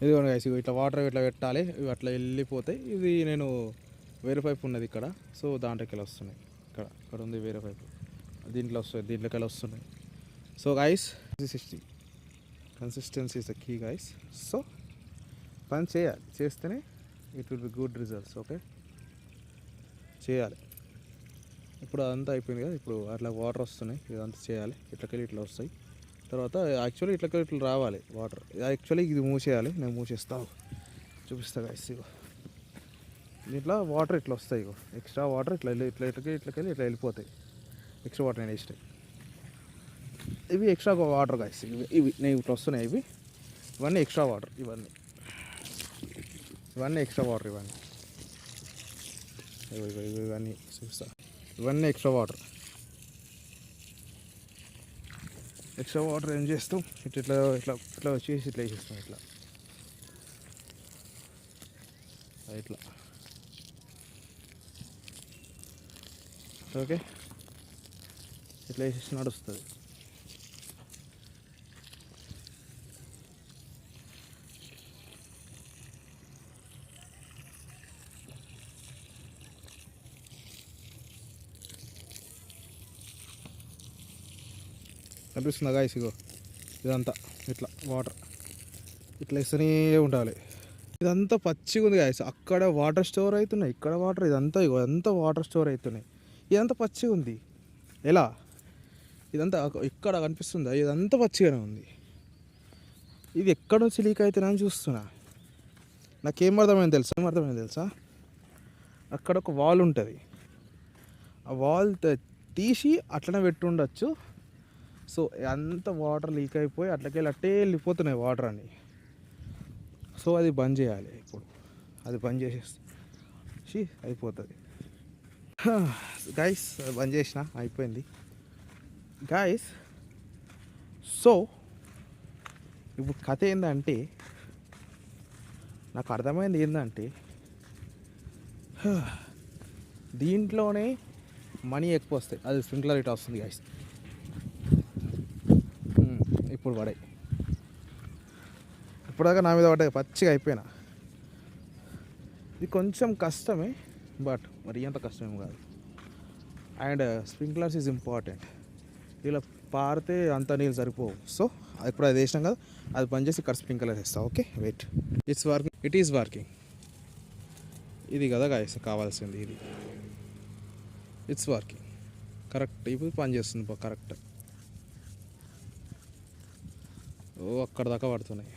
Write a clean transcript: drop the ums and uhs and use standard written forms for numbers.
ఇదిగోండి గైస్, ఇట్లా వాటర్ ఇట్లా పెట్టాలి, ఇవి అట్లా వెళ్ళిపోతాయి. ఇది నేను వేరే పైప్ ఉన్నది ఇక్కడ, సో దాంట్లోకి వెళ్ళి వస్తున్నాయి. ఇక్కడ ఉంది వేరే పైపు, దీంట్లో వస్తాయి, దీంట్లోకి వెళ్ళి వస్తున్నాయి. So guys, 60 consistency is the key guys. So పని చేయాలి, చేస్తేనే it will be good results. Okay, చేయాలి. ఇప్పుడు అదంతా అయిపోయింది కదా, ఇప్పుడు అట్లా వాటర్ వస్తున్నాయి, ఇదంతా చేయాలి. ఇట్లకెళ్ళి ఇట్లా వస్తాయి. తర్వాత యాక్చువల్లీ ఇట్లకెళ్ళి ఇట్లా రావాలి వాటర్. యాక్చువల్లీ ఇది మూసేయాలి, నేను మూసేస్తాను, చూపిస్తా గైస్. ఇగో దీంట్లో వాటర్ ఇట్లా వస్తాయి, ఇగో ఎక్స్ట్రా వాటర్ ఇట్లకెళ్ళి ఇట్లా వెళ్ళిపోతాయి. ఎక్స్ట్రా వాటర్ నేను వేస్ట్, ఇవి ఎక్స్ట్రా వాటర్ గైస్. ఇవి నేను ఇట్లా వస్తున్నాయి, ఇవన్నీ ఎక్స్ట్రా వాటర్, ఇవన్నీ ఎక్స్ట్రా వాటర్, ఇవన్నీ చూపిస్తా. ఇవన్నీ ఎక్స్ట్రా వాటర్ ఏం చేస్తాం, ఇట్లా వచ్చేసి ఇట్లా వేసేస్తాం, ఇట్లా ఓకే, ఇట్లా వేసేసి నడుస్తుంది. కనిపిస్తుందా గాయస్? ఇగో ఇదంతా ఇట్లా వాటర్ ఇట్లా వేస్తూనే ఉండాలి. ఇదంతా పచ్చిగా ఉంది గాయస్, అక్కడ వాటర్ స్టోర్ అవుతున్నాయి, ఇక్కడ వాటర్, ఇదంతా ఇగో అంతా వాటర్ స్టోర్ అవుతున్నాయి. ఇదంతా పచ్చిగా ఉంది, ఎలా? ఇదంతా ఇక్కడ కనిపిస్తుందా? ఇదంతా పచ్చిగానే ఉంది. ఇది ఎక్కడ నుంచి లీక్ అవుతున్నాయని చూస్తున్నా. నాకేం అర్థమైంది తెలుసా, అక్కడ ఒక వాల్ ఉంటుంది, ఆ వాల్ తీసి అట్లనే పెట్టి ఉండొచ్చు. సో అంత వాటర్ లీక్ అయిపోయి అట్లకెళ్ళి అట్టే వెళ్ళిపోతున్నాయి వాటర్ అని. సో అది బంద్ చేయాలి ఇప్పుడు, అది బంద్ చేసేసి అయిపోతుంది గైస్. బంద్ చేసిన, అయిపోయింది గైస్. సో ఇప్పుడు కథ ఏంటంటే, నాకు అర్థమైంది ఏంటంటే, దీంట్లోనే మనీ ఎక్కువ వస్తాయి. అది స్ప్రింక్లర్ ఇట్ వస్తుంది గైస్. ఇప్పుడు పడాయి, ఇప్పుడుదాకా నా మీద పడ్డాయి, పచ్చిగా అయిపోయినా. ఇది కొంచెం కష్టమే, బట్ మరి అంత కష్టమేం కాదు. And sprinklers is important. ఇలా పారితే అంత నీళ్ళు సరిపోవు. సో ఇప్పుడు అది వేసినాం కదా, అది బంద్ చేసి ఇక్కడ స్ప్రింక్లర్ వేస్తాం. Okay, wait, it is working. ఇది కదా గాయస్ కావాల్సింది, ఇది ఇట్స్ వర్కింగ్ కరెక్ట్. ఇప్పుడు పని చేస్తుంది కరెక్ట్. ఓ అక్కడ దాకా పడుతున్నాయి.